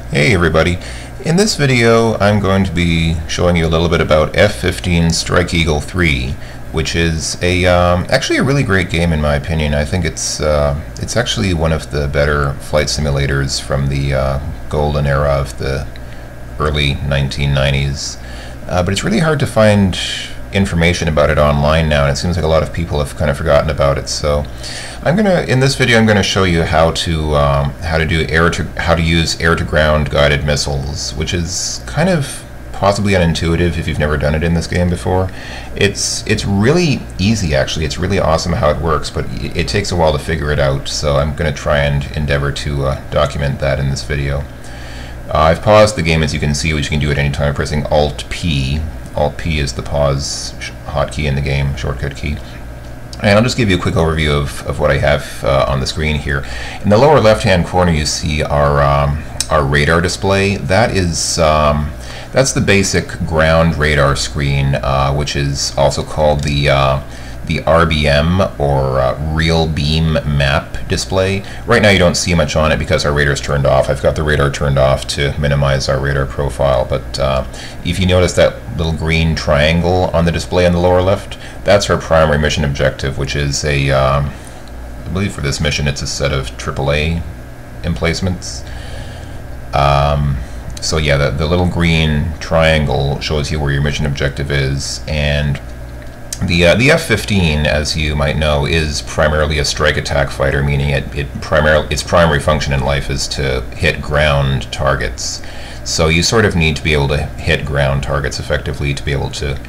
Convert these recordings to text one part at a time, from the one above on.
Hey everybody, in this video I'm going to be showing you a little bit about F-15 Strike Eagle 3, which is actually a really great game in my opinion. I think it's actually one of the better flight simulators from the golden era of the early 1990s, but it's really hard to find information about it online now, and it seems like a lot of people have kind of forgotten about it. So in this video I'm going to show you how to use air-to-ground guided missiles, which is kind of possibly unintuitive if you've never done it in this game before. It's really easy actually. It's really awesome how it works, but it takes a while to figure it out. So I'm going to try and endeavor to document that in this video. I've paused the game, as you can see, which you can do at any time pressing Alt-P. Alt-P is the pause hotkey in the game, shortcut key. And I'll just give you a quick overview of what I have on the screen here. In the lower left-hand corner, you see our radar display. That's the basic ground radar screen, which is also called the RBM, or Real Beam Map display. Right now you don't see much on it because our radar's turned off. I've got the radar turned off to minimize our radar profile, but if you notice that little green triangle on the display on the lower left, that's our primary mission objective, which is I believe for this mission it's a set of AAA emplacements. So yeah, the little green triangle shows you where your mission objective is, and the F-15, as you might know, is primarily a strike attack fighter, meaning its primary function in life is to hit ground targets. So you sort of need to be able to hit ground targets effectively to be able to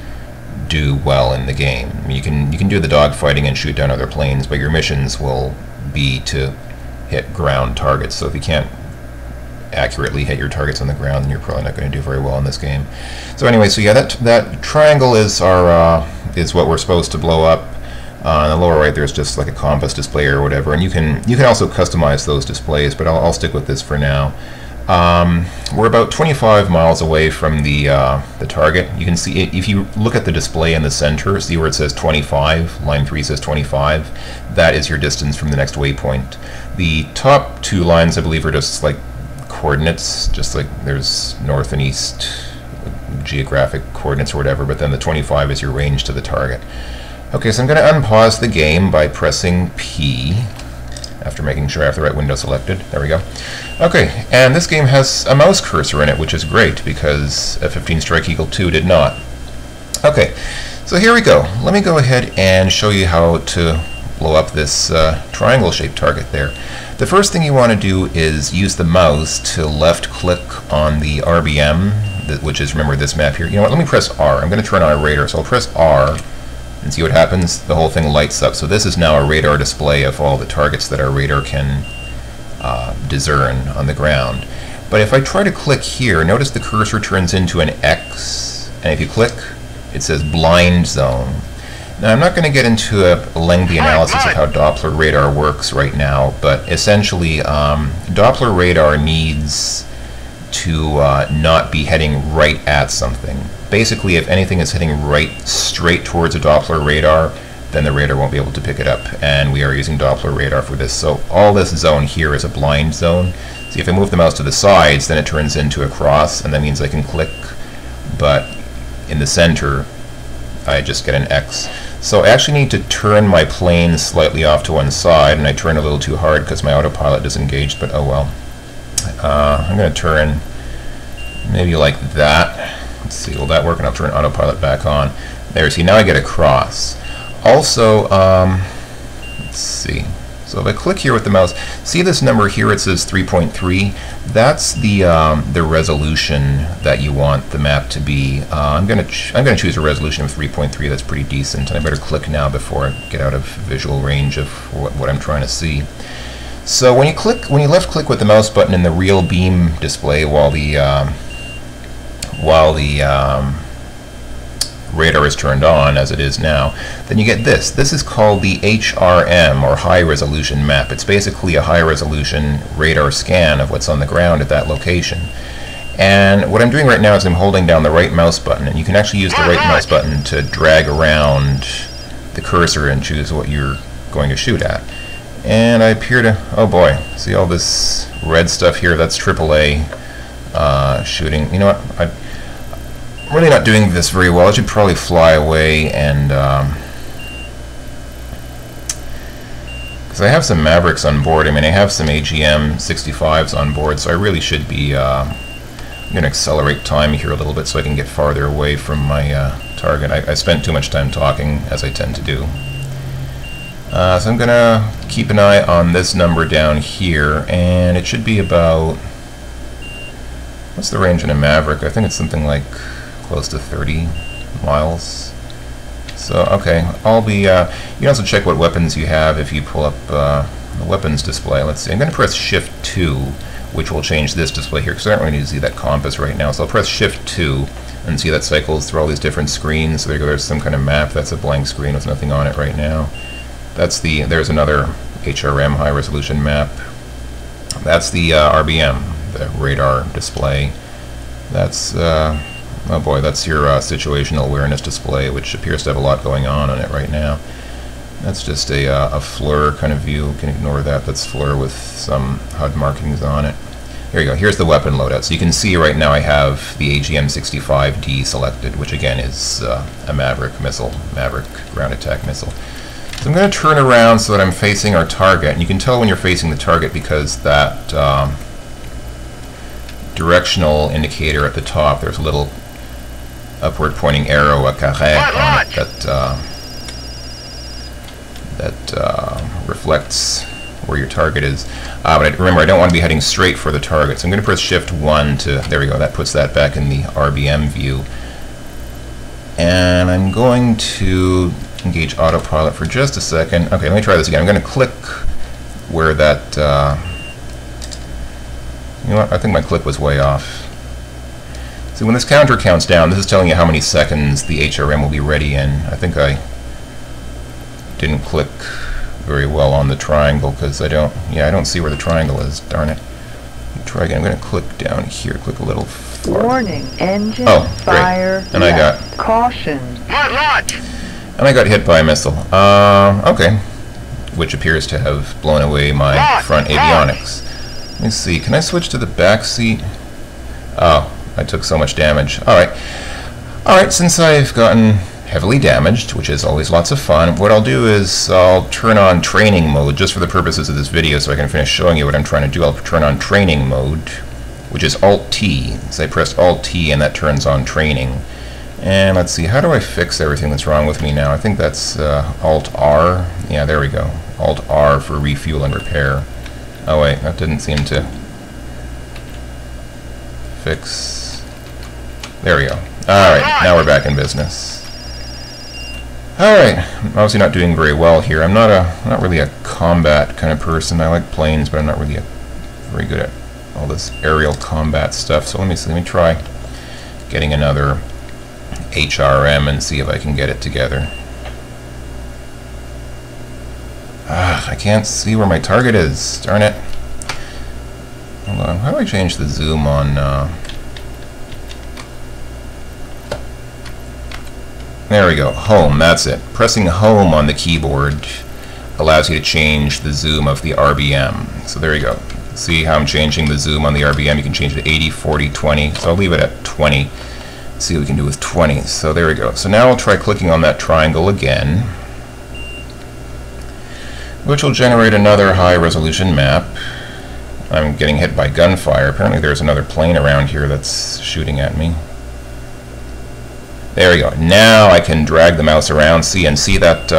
do well in the game. I mean, you can do the dogfighting and shoot down other planes, but your missions will be to hit ground targets. So if you can't accurately hit your targets on the ground, then you're probably not going to do very well in this game. So anyway, so yeah, that triangle is is what we're supposed to blow up. On the lower right, there's just like a compass display or whatever, and you can also customize those displays, but I'll stick with this for now. We're about 25 miles away from the target. You can see, if you look at the display in the center, see where it says 25, line 3 says 25, that is your distance from the next waypoint. The top two lines, I believe, are just like coordinates, just like there's north and east geographic coordinates or whatever, but then the 25 is your range to the target. Okay, so I'm going to unpause the game by pressing P after making sure I have the right window selected. There we go. Okay, and this game has a mouse cursor in it, which is great because F-15 Strike Eagle 2 did not. Okay, so here we go. Let me go ahead and show you how to blow up this triangle-shaped target there. The first thing you want to do is use the mouse to left-click on the RBM, which is, remember, this map here. You know what, let me press R. I'm going to turn on a radar, so I'll press R and see what happens. The whole thing lights up. So this is now a radar display of all the targets that our radar can discern on the ground. But if I try to click here, notice the cursor turns into an X, and if you click, it says blind zone. Now, I'm not going to get into a lengthy analysis of how Doppler Radar works right now, but essentially Doppler Radar needs to not be heading right at something. Basically, if anything is heading right straight towards a Doppler Radar, then the radar won't be able to pick it up, and we are using Doppler Radar for this. So all this zone here is a blind zone. See, if I move the mouse to the sides, then it turns into a cross, and that means I can click, but in the center I just get an X. So I actually need to turn my plane slightly off to one side, and I turn a little too hard because my autopilot disengaged, but oh well. I'm going to turn maybe like that. Let's see, will that work? And I'll turn autopilot back on. There, see, now I get a cross. Also, let's see. So if I click here with the mouse, see this number here, it says 3.3. That's the resolution that you want the map to be. I'm gonna choose a resolution of 3.3. That's pretty decent, and I better click now before I get out of visual range of what I'm trying to see. So when you left click with the mouse button in the Real Beam display while the radar is turned on, as it is now, then you get this. This is called the HRM, or High Resolution Map. It's basically a high resolution radar scan of what's on the ground at that location. And what I'm doing right now is I'm holding down the right mouse button, and you can actually use the right mouse button to drag around the cursor and choose what you're going to shoot at. And I appear to, oh boy, see all this red stuff here? That's AAA shooting. You know what? I'm really not doing this very well. I should probably fly away and because I have some Mavericks on board. I mean, I have some AGM 65s on board, so I really should be I'm going to accelerate time here a little bit so I can get farther away from my target. I spent too much time talking, as I tend to do. So I'm going to keep an eye on this number down here, and it should be about, what's the range in a Maverick? I think it's something like close to 30 miles. So, okay, I'll be, you can also check what weapons you have if you pull up the weapons display. Let's see, I'm going to press Shift 2, which will change this display here, because I don't really need to see that compass right now. So I'll press Shift 2, and see that cycles through all these different screens. So there you go, there's some kind of map. That's a blank screen with nothing on it right now. That's the, there's another HRM high resolution map. That's the RBM, the radar display. That's, oh boy, that's your situational awareness display, which appears to have a lot going on it right now. That's just a FLIR kind of view. You can ignore that. That's FLIR with some HUD markings on it. Here you go. Here's the weapon loadout. So you can see right now I have the AGM-65D selected, which again is a Maverick missile, Maverick ground attack missile. So I'm going to turn around so that I'm facing our target. And you can tell when you're facing the target because that directional indicator at the top, there's a little upward pointing arrow, a carré on it, that reflects where your target is. But remember, I don't want to be heading straight for the target, so I'm going to press Shift 1 to, there we go, that puts that back in the RBM view. And I'm going to engage autopilot for just a second. Okay, let me try this again. I'm going to click where that, you know what, I think my click was way off. So when this counter counts down, this is telling you how many seconds the HRM will be ready in. I think I didn't click very well on the triangle because I don't see where the triangle is. Darn it. Try again. I'm going to click down here. Click a little farther. Warning, engine fire. And I got caution. And I got hit by a missile. Okay. Which appears to have blown away my front avionics. Let me see. Can I switch to the back seat? Oh, I took so much damage. Alright. Alright, since I've gotten heavily damaged, which is always lots of fun, what I'll do is I'll turn on training mode just for the purposes of this video so I can finish showing you what I'm trying to do. I'll turn on training mode, which is Alt-T. So I pressed Alt-T and that turns on training. And let's see, how do I fix everything that's wrong with me now? I think that's Alt-R. Yeah, there we go. Alt-R for refuel and repair. Oh wait, that didn't seem to fix. There we go. Alright, now we're back in business. Alright, I'm obviously not doing very well here. I'm not really a combat kind of person. I like planes, but I'm not really very good at all this aerial combat stuff. So let me see, let me try getting another HRM and see if I can get it together. I can't see where my target is. Darn it. Hold on. How do I change the zoom on... There we go. Home. That's it. Pressing home on the keyboard allows you to change the zoom of the RBM. So there you go. See how I'm changing the zoom on the RBM? You can change it to 80, 40, 20. So I'll leave it at 20. See what we can do with 20. So there we go. So now I'll try clicking on that triangle again, which will generate another high-resolution map. I'm getting hit by gunfire. Apparently there's another plane around here that's shooting at me. There we go. Now I can drag the mouse around, see that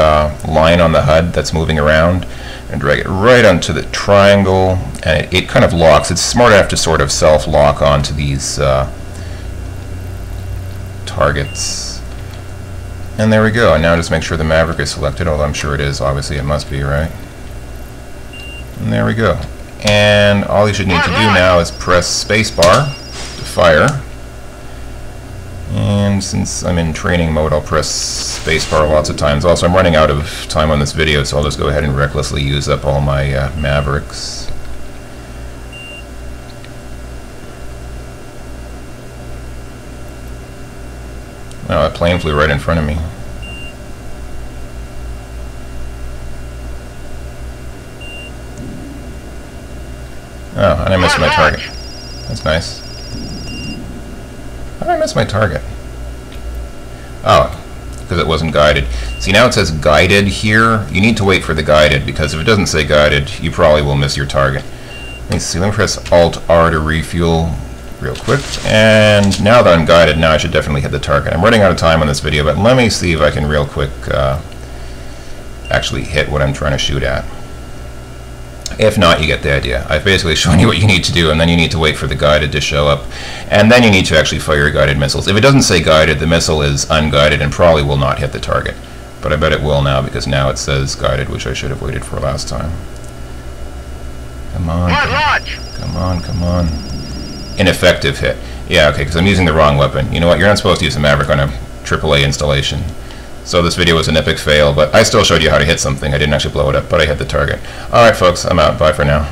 line on the HUD that's moving around, and drag it right onto the triangle, and it kind of locks. It's smart enough to sort of self-lock onto these targets. And there we go. And now just make sure the Maverick is selected, although I'm sure it is. Obviously it must be, right? And there we go. And all you should need to do now is press spacebar to fire. And since I'm in training mode, I'll press spacebar lots of times. Also, I'm running out of time on this video, so I'll just go ahead and recklessly use up all my Mavericks. Oh, that plane flew right in front of me. Oh, and I missed my target. That's nice. How did I miss my target? Oh, because it wasn't guided. See, now it says guided here. You need to wait for the guided, because if it doesn't say guided, you probably will miss your target. Let me see, let me press Alt-R to refuel real quick. And now that I'm guided, now I should definitely hit the target. I'm running out of time on this video, but let me see if I can real quick actually hit what I'm trying to shoot at. If not, you get the idea. I've basically shown you what you need to do, and then you need to wait for the guided to show up. And then you need to actually fire your guided missiles. If it doesn't say guided, the missile is unguided and probably will not hit the target. But I bet it will now, because now it says guided, which I should have waited for last time. Come on. Come on, come on. Ineffective hit. Yeah, okay, because I'm using the wrong weapon. You know what? You're not supposed to use a Maverick on a AAA installation. So this video was an epic fail, but I still showed you how to hit something. I didn't actually blow it up, but I hit the target. Alright folks, I'm out. Bye for now.